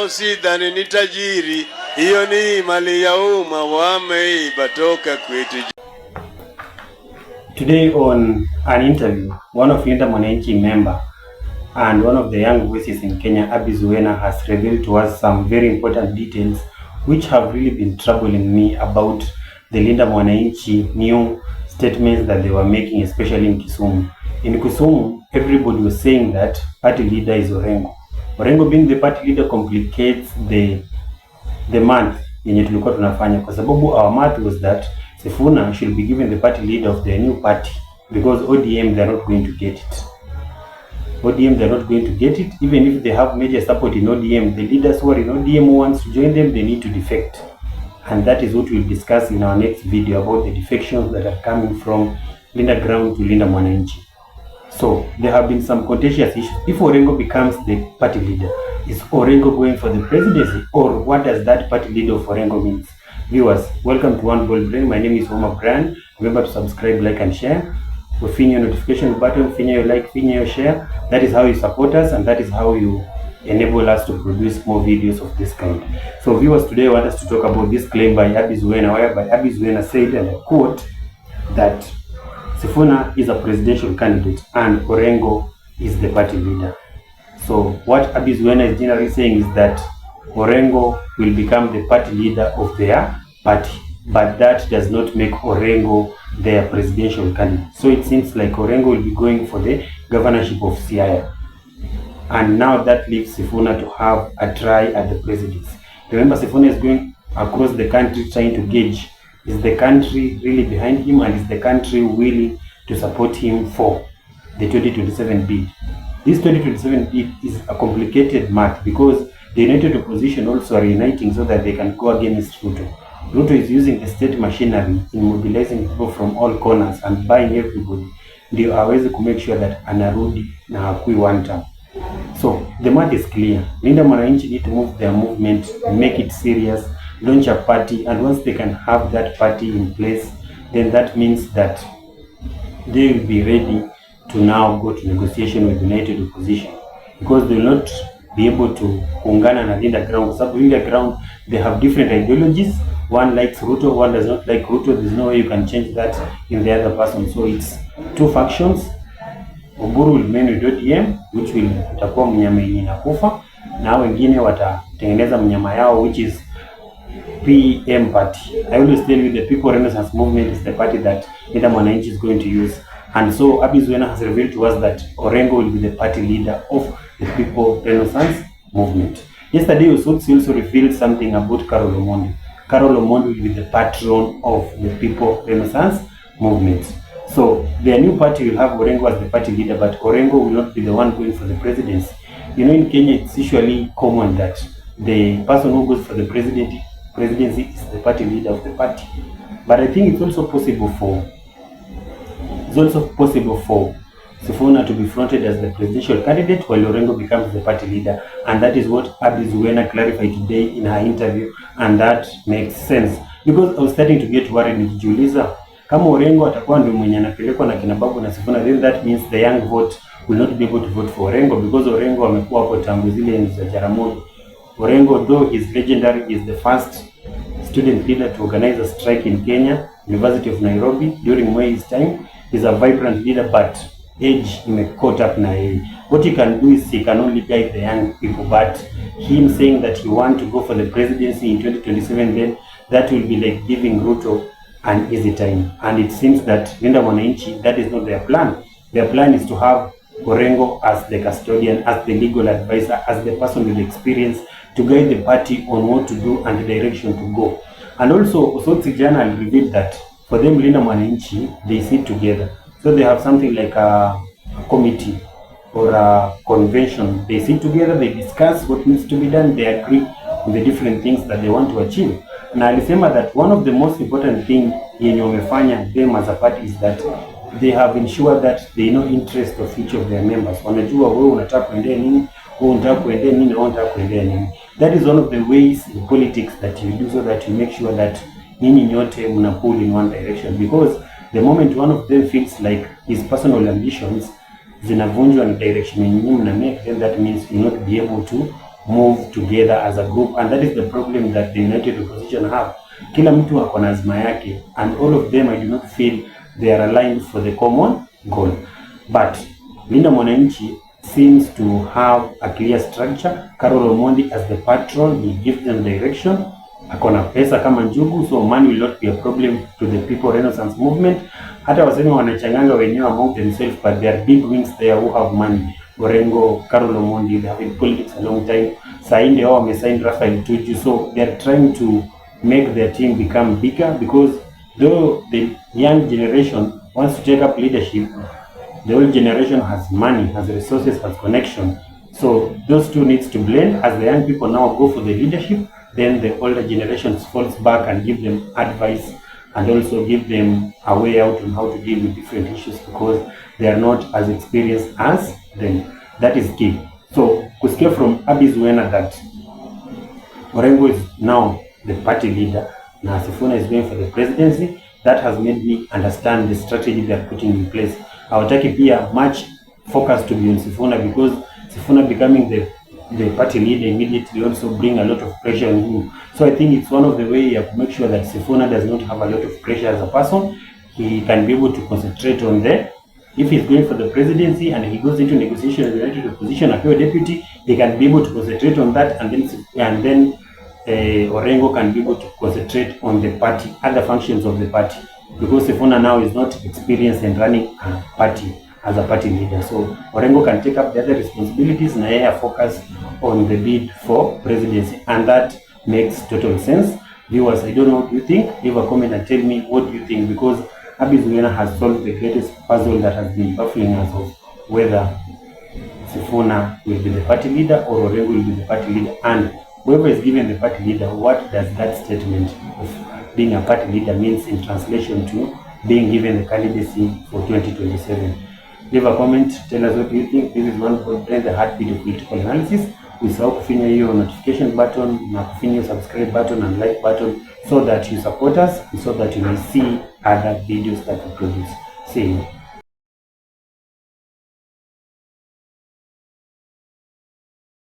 Sidhani ni tajiri, hiyo ni mali ya umma, wameiba toka kwetu. Today on an interview, one of Linda Mwananchi member and one of the young voices in Kenya, Edwin Sifuna, has revealed to us some very important details which have really been troubling me about the Linda Mwananchi new statements that they were making, especially in Kisumu. In Kisumu, everybody was saying that party leader is Orengo. Orengo being the party leader complicates the month yenye tulikuwa tunafanya, kwa sababu our math was that Sifuna should be given the party leader of their new party because ODM they are not going to get it. ODM they are not going to get it, even if they have major support in ODM. The leaders who are in ODM who wants to join them, they need to defect, and that is what we'll discuss in our next video about the defections that are coming from Linda Ground to Linda Mwananchi. So there have been some contentious issues. If Orengo becomes the party leader, is Orengo going for the presidency, or what does that party leader of Orengo means? Viewers, welcome to One Ball Brain. My name is Omar Brand. Remember to subscribe, like and share. Finya your notification button, finya your like, finya your share. That is how you support us, and that is how you enable us to produce more videos of this kind. So viewers, today I want us to talk about this claim by Edwin Sifuna, whereby Edwin Sifuna said, and I quote, that Sifuna is a presidential candidate and Orengo is the party leader. So what Edwin Sifuna is generally saying is that Orengo will become the party leader of their party, but that does not make Orengo their presidential candidate. So it seems like Orengo will be going for the governorship of Siaya, and now that leaves Sifuna to have a try at the presidency. Remember, Sifuna is going across the country trying to gauge, is the country really behind him, and is the country willing to support him for the 2027 bid. This 2027 bid is a complicated math because the united opposition also are uniting so that they can go against Ruto. Ruto is using the state machinery in mobilizing people from all corners and buying everybody, ndio aweze to make sure that anarudi na hakui one term. So the math is clear. Linda Mwananchi need to move their movement, make it serious, launch a party, and once they can have that party in place, then that means that they will be ready to now go to negotiation with the united opposition, because they will not be able to kuungana na Linda Ground. So Linda Ground, they have different ideologies. One likes Ruto, one does not like Ruto. There's no way you can change that in the other person. So it's two factions. Oburu will remain with ODM, which will itakuwa mnyama yenye inakufa, na wengine watatengeneza mnyama yao, which is PM party. I always tell you the People Renaissance Movement is the party that Linda Mwananchi is going to use. And so Edwin Sifuna has revealed to us that Orengo will be the party leader of the People Renaissance Movement. Yesterday also revealed something about Carol Omondi. Carol Omondi will be the patron of the People Renaissance Movement. So their new party will have Orengo as the party leader, but Orengo will not be the one going for the presidency. You know, in Kenya it's usually common that the person who goes for the presidency is the party leader of the party. But I think it's also possible for Sifuna to be fronted as the presidential candidate while Orengo becomes the party leader, and that is what Edwin Sifuna clarified today in her interview, and that makes sense because I was starting to get worried nikijiuliza kama Orengo atakuwa ndio mwenye anapelekwa na kina Babu na Sifuna, then that means the young vote will not be able to vote for Orengo because Orengo amekuwa hapo tangu zile enzi za Jaramogi. Orengo, though he is legendary, is the first student leader to organize a strike in Kenya, University of Nairobi during Moi's time. He's a vibrant leader, but age caught up na yeye. What he can do is he can only guide the young people, but him saying that he want to go for the presidency in 2027, then that will be like giving Ruto an easy time. And it seems that Linda Mwananchi, that is not their plan. Their plan is to have Orengo as the custodian, as the legal advisor, as the person with experience to guide the party on what to do and the direction to go. And also, Osotsi Journal revealed that for them, Linda Mwananchi, they sit together. So they have something like a committee or a convention. They sit together, they discuss what needs to be done, they agree on the different things that they want to achieve. Na alisema that one of the most important thing yenye wamefanya them as a party is that they have ensured that they know interest of each of their members. Wanajua wewe unataka kuendea nini, wewe unataka kuendea nini, wewe unataka kuendea nini. That is one of the ways in politics that you do, so that you make sure that nyinyi nyote mna pull in one direction, because the moment one of them feels like his personal ambitions zinavunjwa na direction yenye mna make, then that means you will not be able to move together as a group, and that is the problem that the United Opposition have. Kila mtu ako na azma yake, and all of them I do not feel they are aligned for the common goal. But Linda Mwananchi seems to have a clear structure. Carol Omondi as the patron, he gives them direction. Akona pesa kama njugu, so money will not be a problem to the People Renaissance Movement. Hata waseme wanachanganga wenyewe among themselves, but there are big wings there who have money. Orengo, Carol Omondi, they have been in politics a long time. Sainde wao wamesign Raphael Tuju, so they are trying to make their team become bigger, because though the young generation wants to take up leadership, the old generation has money, has resources, has connection. So those two needs to blend. As the young people now go for the leadership, then the older generation falls back and give them advice, and also give them a way out on how to deal with different issues, because they are not as experienced as them. That is key. So kusikia from Abi Zuena that Orengo is now the party leader, now Sifuna is going for the presidency, that has made me understand the strategy they are putting in place. Hawataki pia much focus to be on Sifuna, because Sifuna becoming the party leader immediately also bring a lot of pressure on him. So I think it's one of the way you have to make sure that Sifuna does not have a lot of pressure as a person. He can be able to concentrate on if he's going for the presidency and he goes into negotiation with the United Opposition, appear deputy, he can be able to concentrate on that, and then Orengo can be able to concentrate on the party, other functions of the party, because Sifuna now is not experienced in running a party as a party leader. So Orengo can take up the other responsibilities and I focus on the bid for presidency, and that makes total sense. Viewers, I don't know what you think. Leave a comment and tell me what you think, because Abi Zuena has solved the greatest puzzle that has been baffling us of whether Sifuna will be the party leader or Orengo will be the party leader, and whoever is given the party leader, what does that statement of being a party leader means in translation to being given the candidacy for 2027. Leave a comment, tell us what you think. This is one of the heartbeat of political analysis. Usisahau kufinya hiyo notification button na kufinya subscribe button and like button, so that you support us and so that you may see other videos that we produce. See you.